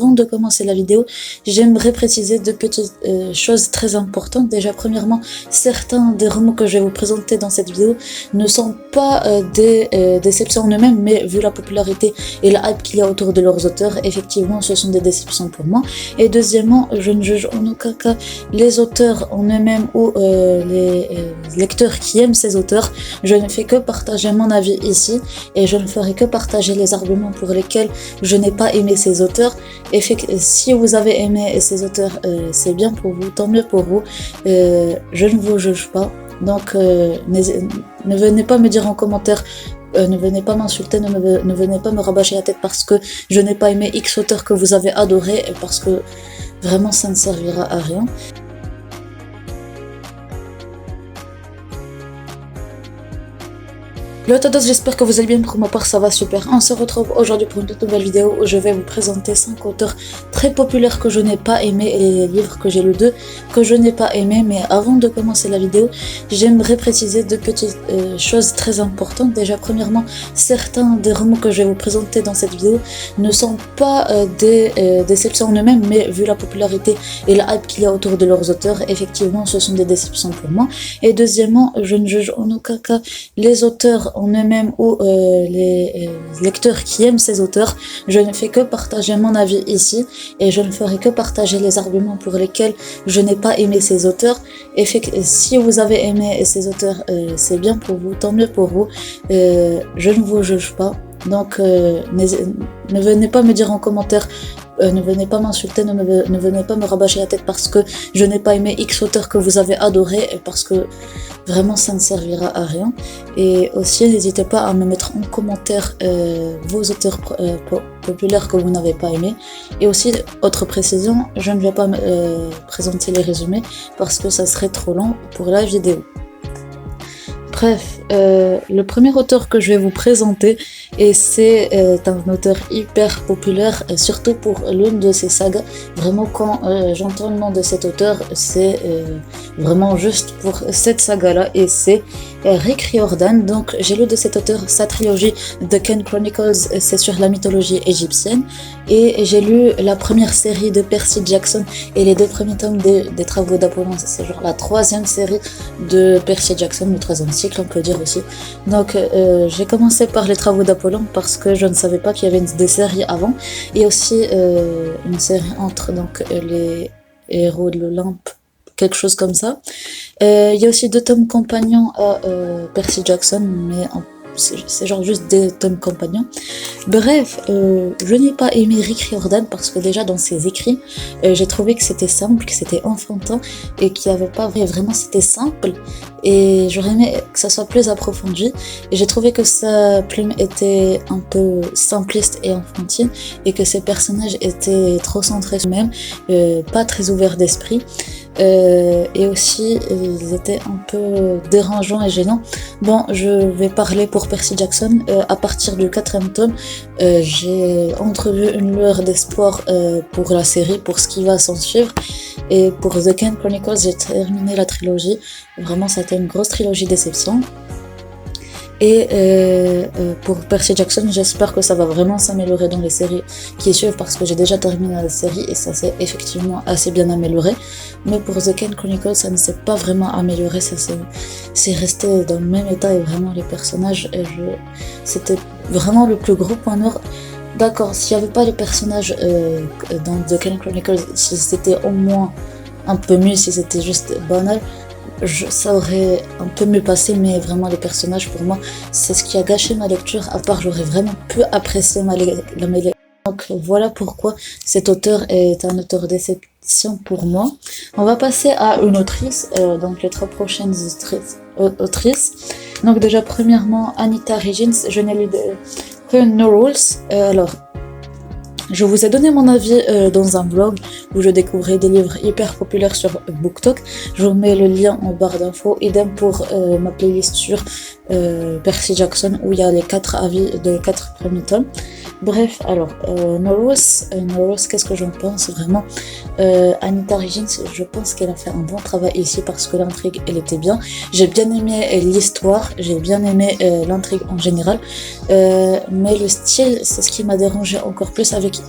Avant de commencer la vidéo, j'aimerais préciser deux petites choses très importantes. Déjà, premièrement, certains des remous que je vais vous présenter dans cette vidéo ne sont pas des déceptions en eux-mêmes, mais vu la popularité et la hype qu'il y a autour de leurs auteurs, effectivement, ce sont des déceptions pour moi. Et deuxièmement, je ne juge en aucun cas les auteurs en eux-mêmes ou les lecteurs qui aiment ces auteurs. Je ne fais que partager mon avis ici et je ne ferai que partager les arguments pour lesquels je n'ai pas aimé ces auteurs. Et si vous avez aimé ces auteurs, c'est bien pour vous, tant mieux pour vous. Je ne vous juge pas, donc ne venez pas me dire en commentaire, ne venez pas m'insulter, ne venez pas me rabâcher la tête parce que je n'ai pas aimé X auteur que vous avez adoré, parce que vraiment ça ne servira à rien. Le Todos, j'espère que vous allez bien. Pour ma part, ça va super. On se retrouve aujourd'hui pour une toute nouvelle vidéo où je vais vous présenter 5 auteurs très populaires que je n'ai pas aimé et les livres que j'ai lus d'eux que je n'ai pas aimé. Mais avant de commencer la vidéo, j'aimerais préciser deux petites choses très importantes. Déjà, premièrement, certains des romans que je vais vous présenter dans cette vidéo ne sont pas des déceptions en eux-mêmes, mais vu la popularité et la hype qu'il y a autour de leurs auteurs, effectivement, ce sont des déceptions pour moi. Et deuxièmement, je ne juge en aucun cas les auteurs en eux-mêmes ou les lecteurs qui aiment ces auteurs. Je ne fais que partager mon avis ici et je ne ferai que partager les arguments pour lesquels je n'ai pas aimé ces auteurs. Et si vous avez aimé ces auteurs, c'est bien pour vous, tant mieux pour vous. Je ne vous juge pas, donc ne venez pas me dire en commentaire, ne venez pas m'insulter, ne venez pas me rabâcher la tête parce que je n'ai pas aimé X auteur que vous avez adoré, parce que vraiment ça ne servira à rien. Et aussi n'hésitez pas à me mettre en commentaire vos auteurs populaires que vous n'avez pas aimé. Et aussi, autre précision, je ne vais pas présenter les résumés parce que ça serait trop long pour la vidéo. Bref, le premier auteur que je vais vous présenter, et c'est un auteur hyper populaire, surtout pour l'une de ses sagas. Vraiment, quand j'entends le nom de cet auteur, c'est vraiment juste pour cette saga-là, et c'est Rick Riordan. Donc, j'ai lu de cet auteur sa trilogie The Ken Chronicles, c'est sur la mythologie égyptienne, et j'ai lu la première série de Percy Jackson et les 2 premiers tomes des Travaux d'Apollon. C'est genre la 3e série de Percy Jackson, le 3e cycle on peut dire aussi. Donc j'ai commencé par les Travaux d'Apollon parce que je ne savais pas qu'il y avait des séries avant, et aussi une série entre donc les héros de l'Olympe, quelque chose comme ça. Il y a aussi 2 tomes compagnons à Percy Jackson, mais c'est genre juste des tomes compagnons. Bref, je n'ai pas aimé Rick Riordan parce que déjà dans ses écrits, j'ai trouvé que c'était simple, que c'était enfantin et qu'il n'y avait pas vraiment, c'était simple, et j'aurais aimé que ça soit plus approfondi, et j'ai trouvé que sa plume était un peu simpliste et enfantine et que ses personnages étaient trop centrés sur eux-mêmes, pas très ouverts d'esprit. Et aussi ils étaient un peu dérangeants et gênants. Bon, je vais parler pour Percy Jackson. À partir du 4e tome, j'ai entrevu une lueur d'espoir pour la série, pour ce qui va s'en suivre. Et pour The Ken Chronicles, j'ai terminé la trilogie. Vraiment, ça a été une grosse trilogie déception. Et pour Percy Jackson, j'espère que ça va vraiment s'améliorer dans les séries qui suivent, parce que j'ai déjà terminé la série et ça s'est effectivement assez bien amélioré. Mais pour The Ken Chronicles, ça ne s'est pas vraiment amélioré, c'est resté dans le même état, et vraiment les personnages, c'était vraiment le plus gros point noir. D'accord, s'il n'y avait pas les personnages dans The Ken Chronicles, si c'était au moins un peu mieux, si c'était juste banal, ça aurait un peu mieux passé, mais vraiment les personnages, pour moi, c'est ce qui a gâché ma lecture, à part j'aurais vraiment pu apprécier la lecture. Donc voilà pourquoi cet auteur est un auteur déception pour moi. On va passer à une autrice, donc les 3 prochaines autrices. Donc déjà, premièrement, Anita Higgins, je n'ai lu que No Rules. Alors, je vous ai donné mon avis dans un blog où je découvrais des livres hyper populaires sur BookTok. Je vous mets le lien en barre d'infos. Idem pour ma playlist sur Percy Jackson, où il y a les 4 avis de 4 premiers tomes. Bref, alors, Norris, qu'est-ce que j'en pense vraiment? Anita Higgins, je pense qu'elle a fait un bon travail ici parce que l'intrigue, elle était bien. J'ai bien aimé l'histoire, j'ai bien aimé l'intrigue en général, mais le style, c'est ce qui m'a dérangé encore plus avec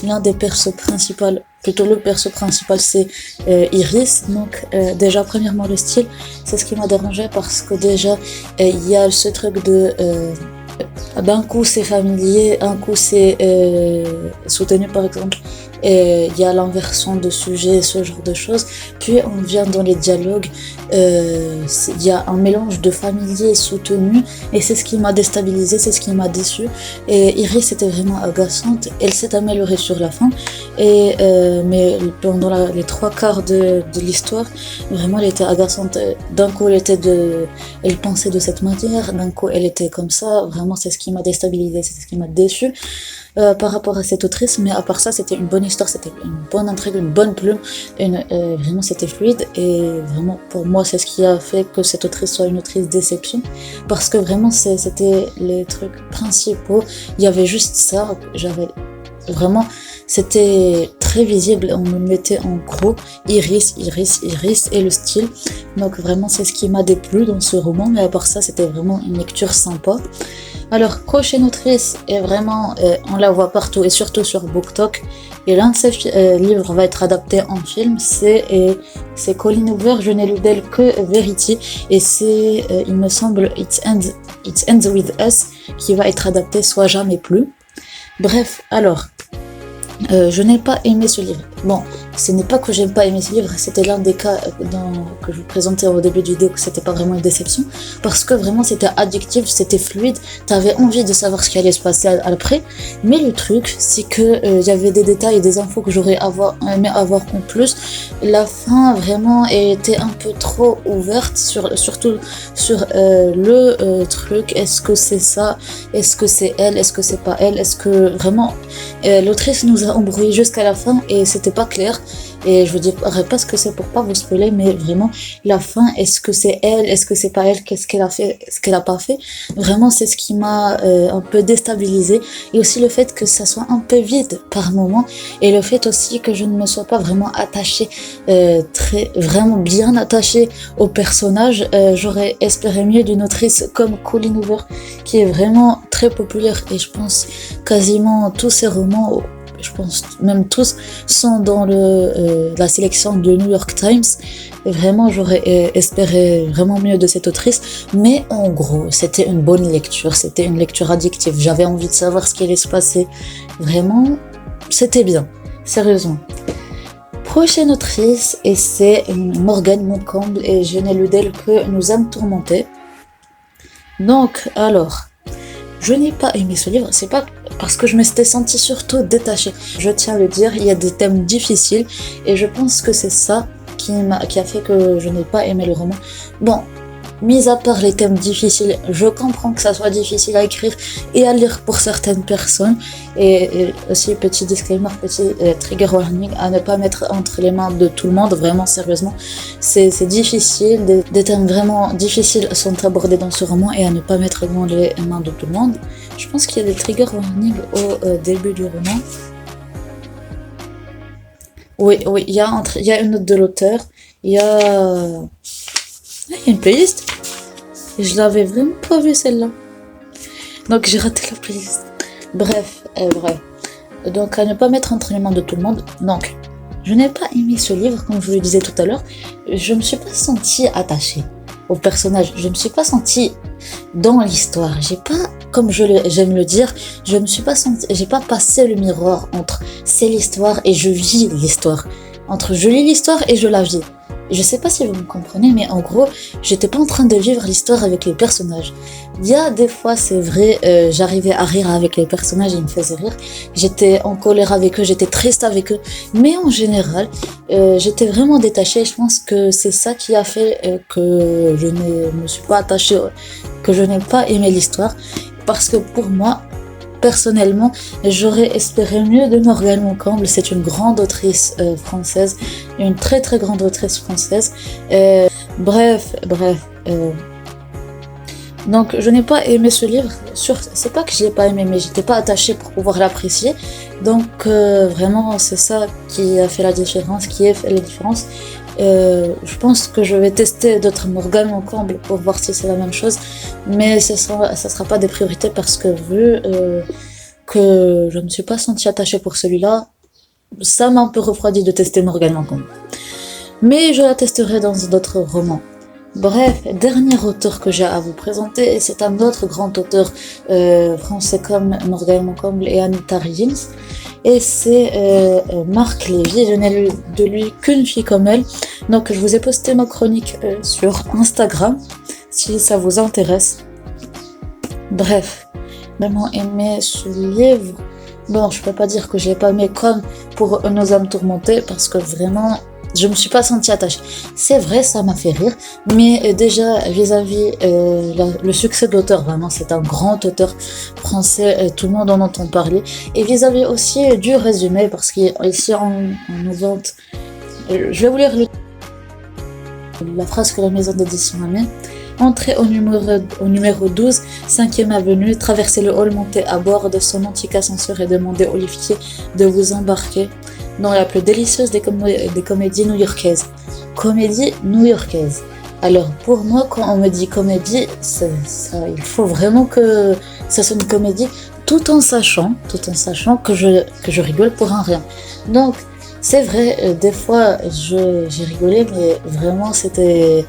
l'un des persos principaux, plutôt le perso principal, c'est Iris. Donc déjà premièrement le style, c'est ce qui m'a dérangé parce que déjà il y a ce truc de d'un coup c'est familier, un coup c'est soutenu par exemple, et il y a l'inversion de sujet, ce genre de choses. Puis on vient dans les dialogues, il y a un mélange de familier et soutenu, et c'est ce qui m'a déstabilisé, c'est ce qui m'a déçu. Et Iris était vraiment agaçante, elle s'est améliorée sur la fin, et mais pendant les trois quarts de l'histoire, vraiment elle était agaçante. D'un coup elle pensait de cette manière, d'un coup elle était comme ça, vraiment c'est ce qui m'a déstabilisé, c'est ce qui m'a déçu par rapport à cette autrice. Mais à part ça, c'était une bonne histoire, c'était une bonne intrigue, une bonne plume, vraiment c'était fluide, et vraiment pour moi c'est ce qui a fait que cette autrice soit une autrice déception, parce que vraiment c'était les trucs principaux, il y avait juste ça, j'avais vraiment, c'était très visible, on me mettait en gros Iris, Iris, Iris et le style. Donc vraiment c'est ce qui m'a déplu dans ce roman, mais à part ça c'était vraiment une lecture sympa. Alors, prochaine autrice, est vraiment, on la voit partout et surtout sur BookTok. Et l'un de ses livres va être adapté en film, c'est Colleen Hoover, je n'ai lu d'elle que Verity. Et c'est, il me semble, It Ends With Us, qui va être adapté Soit Jamais Plus. Bref, alors, je n'ai pas aimé ce livre. Bon, ce n'est pas que j'aime pas aimer ce livre, c'était l'un des cas que je vous présentais au début du vidéo, que c'était pas vraiment une déception, parce que vraiment c'était addictif, c'était fluide, t'avais envie de savoir ce qui allait se passer après. Mais le truc, c'est que il y avait des détails et des infos que j'aurais aimé avoir en plus. La fin vraiment était un peu trop ouverte, surtout sur le truc, est-ce que c'est ça, est-ce que c'est elle, est-ce que c'est pas elle, est-ce que vraiment l'autrice nous a embrouillé jusqu'à la fin et c'était pas clair. Et je vous dirai pas ce que c'est pour pas vous spoiler, mais vraiment la fin, est-ce que c'est elle, est-ce que c'est pas elle, qu'est-ce qu'elle a fait, ce qu'elle a pas fait, vraiment c'est ce qui m'a un peu déstabilisée. Et aussi le fait que ça soit un peu vide par moment, et le fait aussi que je ne me sois pas vraiment attachée, vraiment bien attachée au personnage. J'aurais espéré mieux d'une autrice comme Colleen Hoover, qui est vraiment très populaire, et je pense quasiment tous ses romans, je pense même tous, sont dans la sélection de New York Times. Et vraiment j'aurais espéré vraiment mieux de cette autrice, mais en gros c'était une bonne lecture, c'était une lecture addictive, j'avais envie de savoir ce qui allait se passer, vraiment c'était bien, sérieusement. Prochaine autrice, et c'est Morgane Moncomble, et je n'ai lu d'elle que Nous âmes tourmentées. Donc alors, je n'ai pas aimé ce livre, c'est pas parce que je me suis sentie surtout détachée. Je tiens à le dire, il y a des thèmes difficiles, et je pense que c'est ça qui a fait que je n'ai pas aimé le roman. Bon, mis à part les thèmes difficiles, je comprends que ça soit difficile à écrire et à lire pour certaines personnes. Et aussi, petit disclaimer, petit trigger warning, à ne pas mettre entre les mains de tout le monde, vraiment sérieusement. C'est difficile, des thèmes vraiment difficiles sont abordés dans ce roman, et à ne pas mettre dans les mains de tout le monde. Je pense qu'il y a des trigger warnings au début du roman. Oui, il y a une note de l'auteur, il y a une playlist. Et je l'avais vraiment pas vue celle-là. Donc j'ai raté la playlist. Bref. Donc à ne pas mettre entre les mains de tout le monde. Donc, je n'ai pas aimé ce livre, comme je vous le disais tout à l'heure. Je me suis pas sentie attachée au personnage. Je me suis pas sentie dans l'histoire. J'ai pas, comme j'aime le dire, j'ai pas passé le miroir entre c'est l'histoire et je vis l'histoire. Entre je lis l'histoire et je la vis. Je sais pas si vous me comprenez, mais en gros, j'étais pas en train de vivre l'histoire avec les personnages. Il y a des fois, c'est vrai, j'arrivais à rire avec les personnages, ils me faisaient rire. J'étais en colère avec eux, j'étais triste avec eux. Mais en général, j'étais vraiment détachée. Je pense que c'est ça qui a fait que je ne me suis pas attachée, que je n'ai pas aimé l'histoire. Parce que pour moi, personnellement, j'aurais espéré mieux de Morgane Moncomble. C'est une grande autrice française, une très très grande autrice française. Bref. Donc je n'ai pas aimé ce livre. C'est pas que je l'ai pas aimé, mais j'étais pas attachée pour pouvoir l'apprécier. Donc vraiment c'est ça qui a fait la différence, je pense que je vais tester d'autres Morgane Moncomble pour voir si c'est la même chose, mais ça sera pas des priorités, parce que vu que je ne me suis pas sentie attachée pour celui-là. Ça m'a un peu refroidi de tester Morgane Lacombe. Mais je la testerai dans d'autres romans. Bref, dernier auteur que j'ai à vous présenter, c'est un autre grand auteur français comme Morgane Lacombe et Anita Riggins. Et c'est Marc Lévy. Je n'ai lu de lui qu'une fille comme elle. Donc je vous ai posté ma chronique sur Instagram, si ça vous intéresse. Bref, vraiment aimé ce livre. Bon, je peux pas dire que je l'ai pas aimé comme pour Nos âmes tourmentées, parce que vraiment, je me suis pas sentie attachée. C'est vrai, ça m'a fait rire, mais déjà vis-à-vis le succès de l'auteur, vraiment, c'est un grand auteur français, tout le monde en entend parler. Et vis-à-vis aussi du résumé, parce qu'ici on nous vante, je vais vous lire la phrase que la maison d'édition a mis. Entrez au numéro 12, 5e avenue, traversez le hall, montez à bord de son antique ascenseur et demandez au liftier de vous embarquer dans la plus délicieuse des comédies new-yorkaises. Comédie new-yorkaise. Alors pour moi, quand on me dit comédie, il faut vraiment que ça soit une comédie, tout en sachant que je rigole pour un rien. Donc c'est vrai, des fois j'ai rigolé, mais vraiment c'était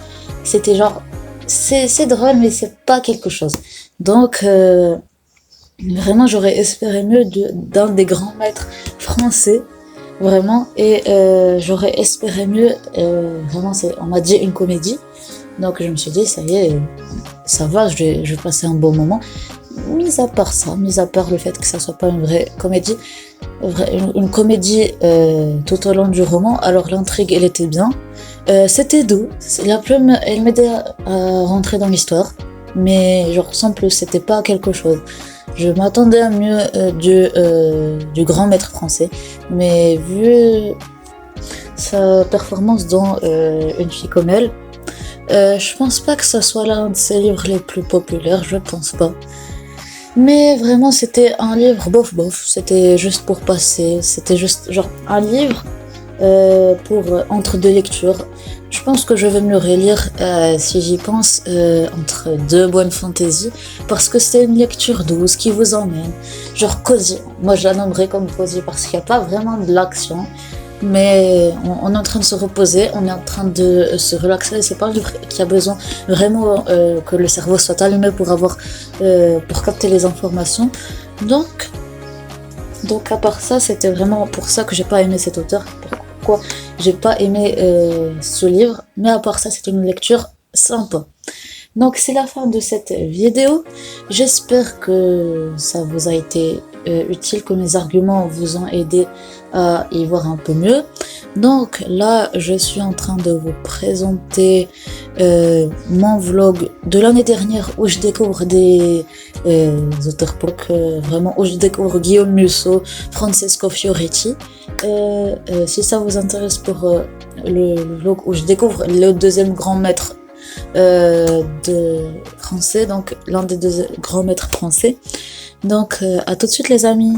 genre c'est drôle, mais c'est pas quelque chose. Donc vraiment j'aurais espéré mieux d'un des grands maîtres français, vraiment, et j'aurais espéré mieux, vraiment, on m'a dit une comédie, donc je me suis dit ça y est, ça va, je vais passer un bon moment. Mis à part le fait que ça soit pas une vraie comédie, une comédie tout au long du roman, alors l'intrigue elle était bien, c'était doux, la plume elle m'aidait à rentrer dans l'histoire, mais genre sans plus, c'était pas quelque chose. Je m'attendais à mieux du grand maître français, mais vu sa performance dans Une fille comme elle, je pense pas que ça soit l'un de ses livres les plus populaires, je pense pas. Mais vraiment c'était un livre bof, c'était juste pour passer, c'était juste genre un livre pour entre deux lectures. Je pense que je vais me le relire si j'y pense entre deux bonnes fantaisies, parce que c'est une lecture douce qui vous emmène, genre cosy. Moi je la nommerais comme cosy parce qu'il n'y a pas vraiment de l'action, mais on est en train de se reposer, on est en train de se relaxer. C'est pas un livre qui a besoin vraiment que le cerveau soit allumé pour capter les informations. Donc à part ça, c'était vraiment pour ça que j'ai pas aimé cet auteur. Pourquoi j'ai pas aimé ce livre, mais à part ça, c'est une lecture sympa. Donc c'est la fin de cette vidéo. J'espère que ça vous a été utile, que mes arguments vous ont aidé à y voir un peu mieux. Donc là, je suis en train de vous présenter mon vlog de l'année dernière où je découvre des auteurs vraiment, où je découvre Guillaume Musso, Francesco Fioretti. Si ça vous intéresse pour le vlog où je découvre le deuxième grand maître de français, donc l'un des deux grands maîtres français. Donc à tout de suite les amis.